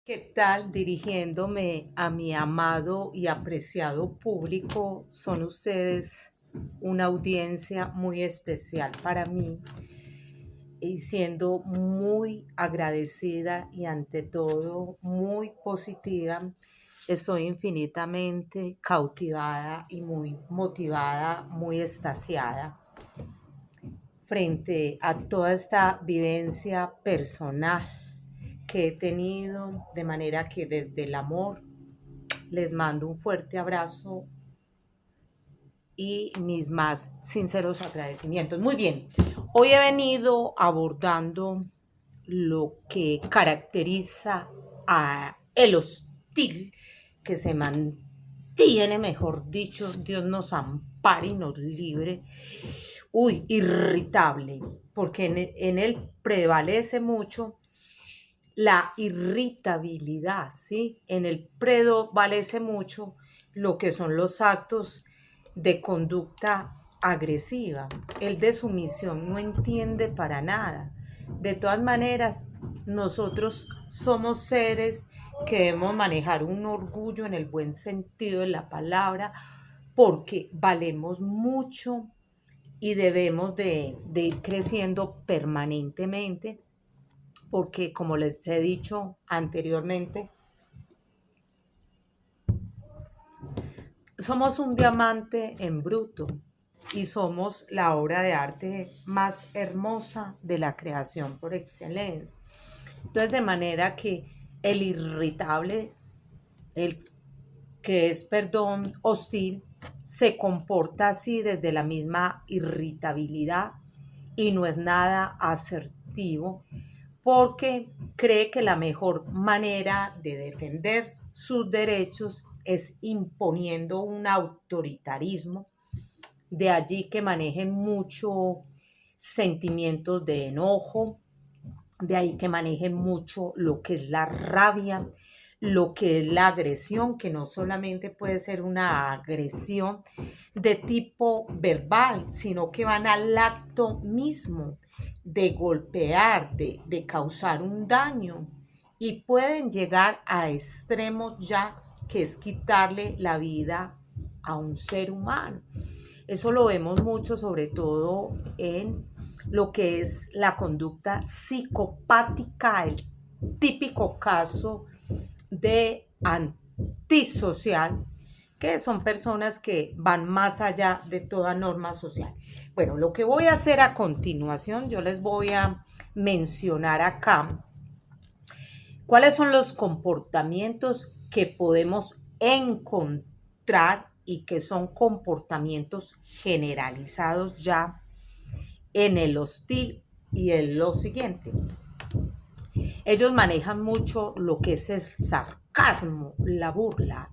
¿Qué tal? Dirigiéndome a mi amado y apreciado público, son ustedes una audiencia muy especial para mí y siendo muy agradecida y ante todo muy positiva, estoy infinitamente cautivada y muy motivada, muy extasiada frente a toda esta vivencia personal que he tenido, de manera que desde el amor les mando un fuerte abrazo y mis más sinceros agradecimientos. Muy bien, hoy he venido abordando lo que caracteriza a el hostil que se mantiene, mejor dicho, Dios nos ampare y nos libre, irritable, porque en él prevalece mucho la irritabilidad, ¿sí? En el prevalece mucho lo que son los actos de conducta agresiva. El de sumisión no entiende para nada. De todas maneras, nosotros somos seres que debemos manejar un orgullo en el buen sentido de la palabra, porque valemos mucho y debemos de ir creciendo permanentemente porque como les he dicho anteriormente, somos un diamante en bruto y somos la obra de arte más hermosa de la creación por excelencia. Entonces, de manera que el irritable, el que es, perdón, hostil, se comporta así desde la misma irritabilidad y no es nada asertivo porque cree que la mejor manera de defender sus derechos es imponiendo un autoritarismo, de allí que manejen mucho sentimientos de enojo, de ahí que manejen mucho lo que es la rabia, lo que es la agresión, que no solamente puede ser una agresión de tipo verbal, sino que van al acto mismo de golpear, de causar un daño y pueden llegar a extremos ya que es quitarle la vida a un ser humano. Eso lo vemos mucho, sobre todo en lo que es la conducta psicopática, el típico caso de antisocial, que son personas que van más allá de toda norma social. Bueno, lo que voy a hacer a continuación, yo les voy a mencionar acá cuáles son los comportamientos que podemos encontrar y que son comportamientos generalizados ya en el hostil y en lo siguiente. Ellos manejan mucho lo que es el sarcasmo, la burla,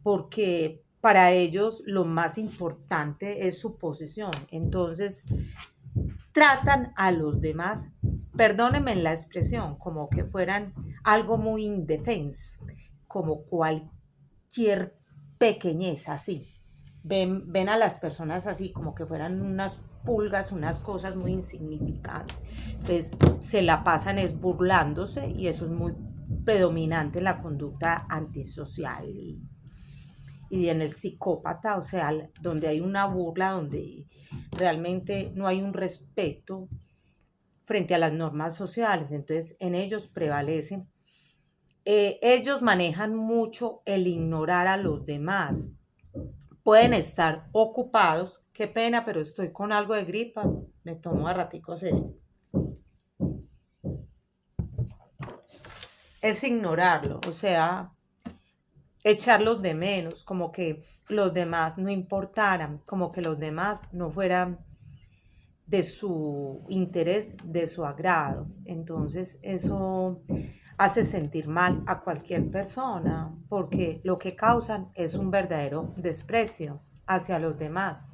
porque para ellos lo más importante es su posición. Entonces, tratan a los demás, perdónenme la expresión, como que fueran algo muy indefenso, como cualquier pequeñez así. Ven a las personas así como que fueran unas pulgas, unas cosas muy insignificantes. Entonces se la pasan es burlándose y eso es muy predominante en la conducta antisocial y en el psicópata, o sea, donde hay una burla, donde realmente no hay un respeto frente a las normas sociales. Entonces en ellos prevalecen. Ellos manejan mucho el ignorar a los demás. Pueden estar ocupados, qué pena, pero estoy con algo de gripa, me tomo a raticos eso. Es ignorarlo, o sea, echarlos de menos, como que los demás no importaran, como que los demás no fueran de su interés, de su agrado. Entonces eso hace sentir mal a cualquier persona, porque lo que causan es un verdadero desprecio hacia los demás.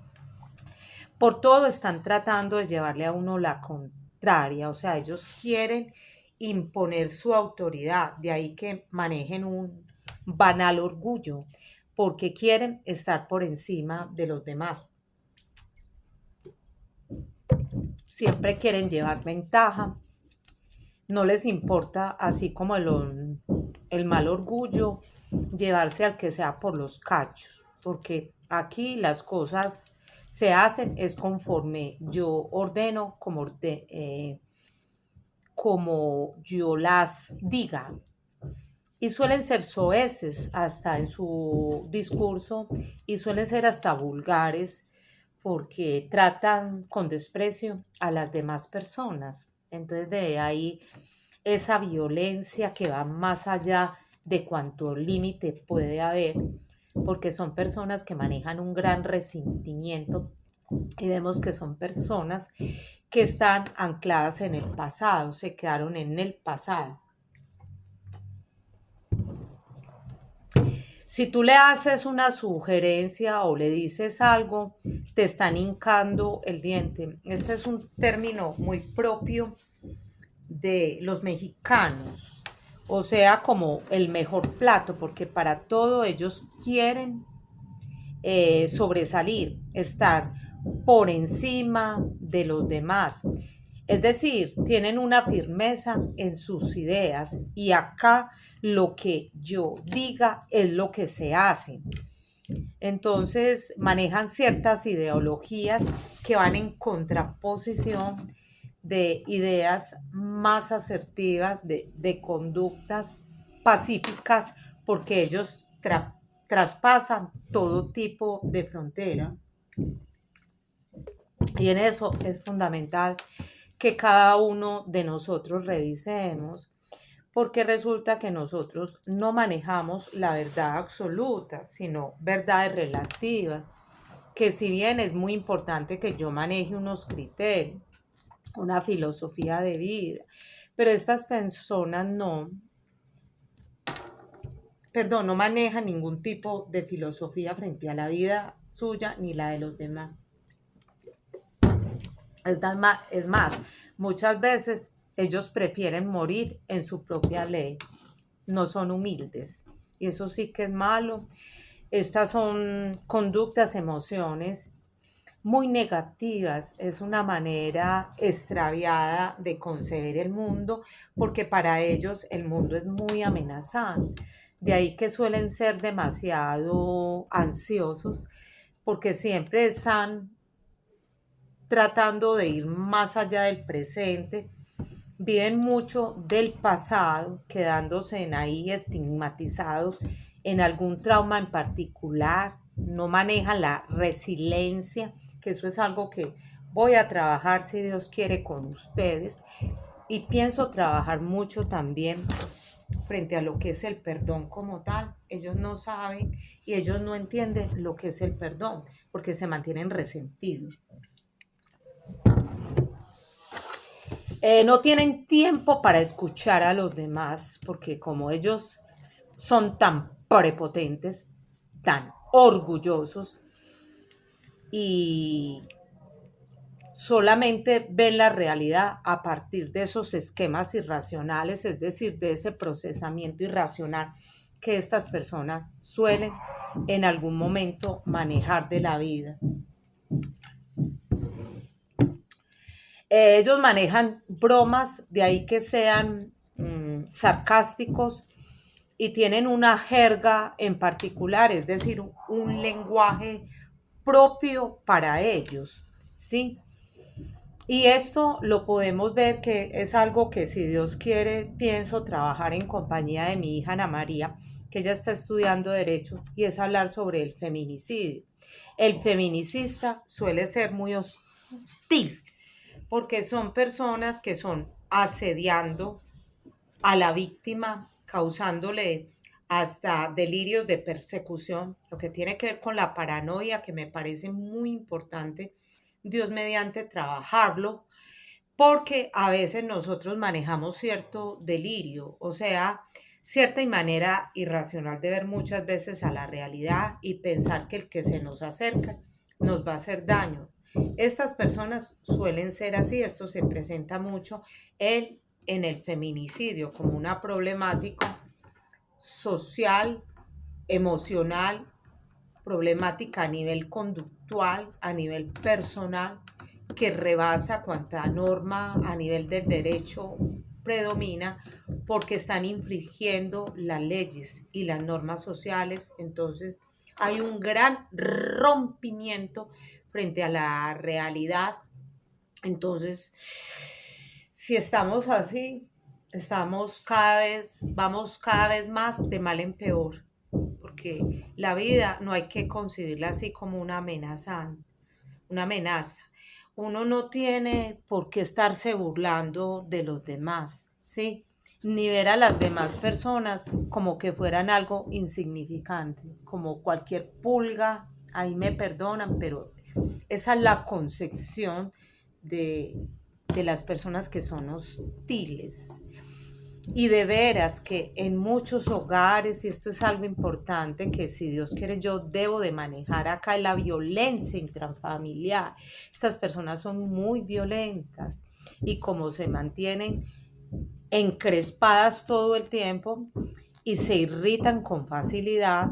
Por todo están tratando de llevarle a uno la contraria, o sea, ellos quieren imponer su autoridad, de ahí que manejen un banal orgullo, porque quieren estar por encima de los demás. Siempre quieren llevar ventaja, no les importa, así como el mal orgullo, llevarse al que sea por los cachos, porque aquí las cosas se hacen es conforme yo ordeno, como yo las diga. Y suelen ser soeces hasta en su discurso y suelen ser hasta vulgares porque tratan con desprecio a las demás personas. Entonces de ahí esa violencia que va más allá de cuánto límite puede haber, porque son personas que manejan un gran resentimiento y vemos que son personas que están ancladas en el pasado, se quedaron en el pasado. Si tú le haces una sugerencia o le dices algo, te están hincando el diente. Este es un término muy propio de los mexicanos, o sea, como el mejor plato, porque para todo ellos quieren sobresalir, estar por encima de los demás. Es decir, tienen una firmeza en sus ideas y acá lo que yo diga es lo que se hace. Entonces manejan ciertas ideologías que van en contraposición de ideas más asertivas, de conductas pacíficas, porque ellos traspasan todo tipo de frontera. Y en eso es fundamental que cada uno de nosotros revisemos, porque resulta que nosotros no manejamos la verdad absoluta, sino verdades relativas, que si bien es muy importante que yo maneje unos criterios, una filosofía de vida, pero estas personas no manejan ningún tipo de filosofía frente a la vida suya ni la de los demás. Es más, muchas veces ellos prefieren morir en su propia ley, no son humildes. Y eso sí que es malo. Estas son conductas, emociones muy negativas. Es una manera extraviada de concebir el mundo porque para ellos el mundo es muy amenazante. De ahí que suelen ser demasiado ansiosos porque siempre están tratando de ir más allá del presente, viven mucho del pasado, quedándose en ahí estigmatizados en algún trauma en particular, no manejan la resiliencia, que eso es algo que voy a trabajar si Dios quiere con ustedes y pienso trabajar mucho también frente a lo que es el perdón como tal. Ellos no saben y ellos no entienden lo que es el perdón porque se mantienen resentidos. No tienen tiempo para escuchar a los demás, porque como ellos son tan prepotentes, tan orgullosos y solamente ven la realidad a partir de esos esquemas irracionales, es decir, de ese procesamiento irracional que estas personas suelen en algún momento manejar de la vida. Ellos manejan bromas, de ahí que sean sarcásticos y tienen una jerga en particular, es decir, un lenguaje propio para ellos, ¿sí? Y esto lo podemos ver que es algo que si Dios quiere, pienso trabajar en compañía de mi hija Ana María, que ella está estudiando Derecho, y es hablar sobre el feminicidio. El feminicista suele ser muy hostil porque son personas que son asediando a la víctima, causándole hasta delirios de persecución, lo que tiene que ver con la paranoia, que me parece muy importante, Dios mediante trabajarlo, porque a veces nosotros manejamos cierto delirio, o sea, cierta y manera irracional de ver muchas veces a la realidad y pensar que el que se nos acerca nos va a hacer daño. Estas personas suelen ser así, esto se presenta mucho en el feminicidio como una problemática social, emocional, problemática a nivel conductual, a nivel personal, que rebasa cuanta norma a nivel del derecho predomina porque están infringiendo las leyes y las normas sociales. Entonces hay un gran rompimiento frente a la realidad. Entonces, si estamos así, vamos cada vez más de mal en peor, porque la vida no hay que concebirla así como una amenaza. Uno no tiene por qué estarse burlando de los demás, ¿sí? Ni ver a las demás personas como que fueran algo insignificante, como cualquier pulga, ahí me perdonan, pero esa es la concepción de, de las personas que son hostiles. Y de veras que en muchos hogares, y esto es algo importante que si Dios quiere yo debo de manejar acá, es la violencia intrafamiliar. Estas personas son muy violentas y como se mantienen encrespadas todo el tiempo y se irritan con facilidad,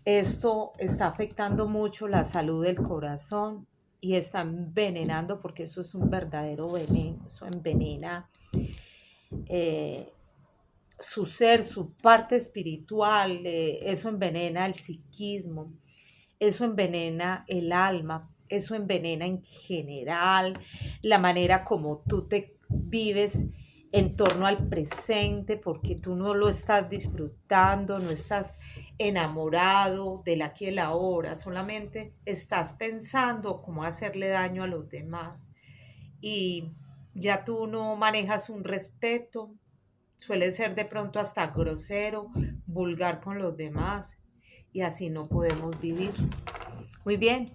esto está afectando mucho la salud del corazón y está envenenando, porque eso es un verdadero veneno, eso envenena eh, su ser, su parte espiritual, eso envenena el psiquismo, eso envenena el alma, eso envenena en general la manera como tú te vives en torno al presente, porque tú no lo estás disfrutando, no estás enamorado del aquí y el ahora, solamente estás pensando cómo hacerle daño a los demás y ya tú no manejas un respeto, suele ser de pronto hasta grosero, vulgar con los demás y así no podemos vivir. Muy bien,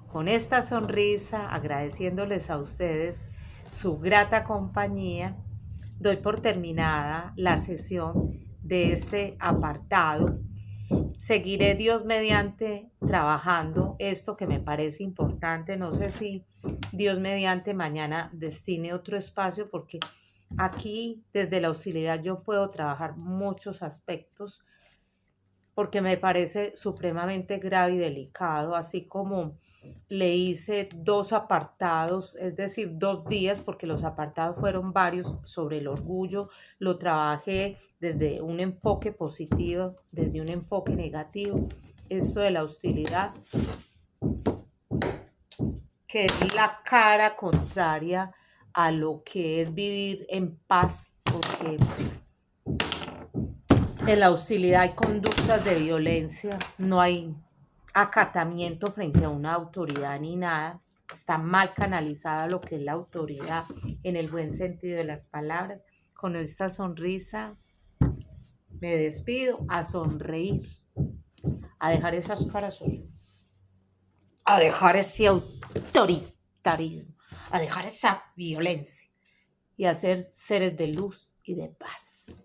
con esta sonrisa, agradeciéndoles a ustedes su grata compañía, doy por terminada la sesión de este apartado. Seguiré Dios mediante trabajando esto que me parece importante. No sé si Dios mediante mañana destine otro espacio porque aquí desde la hostilidad yo puedo trabajar muchos aspectos porque me parece supremamente grave y delicado, así como le hice dos apartados, es decir, 2 días, porque los apartados fueron varios sobre el orgullo, lo trabajé desde un enfoque positivo, desde un enfoque negativo, esto de la hostilidad, que es la cara contraria a lo que es vivir en paz, porque en la hostilidad hay conductas de violencia, no hay acatamiento frente a una autoridad ni nada. Está mal canalizada lo que es la autoridad en el buen sentido de las palabras. Con esta sonrisa me despido a sonreír, a dejar esas caras, a dejar ese autoritarismo, a dejar esa violencia y a ser seres de luz y de paz.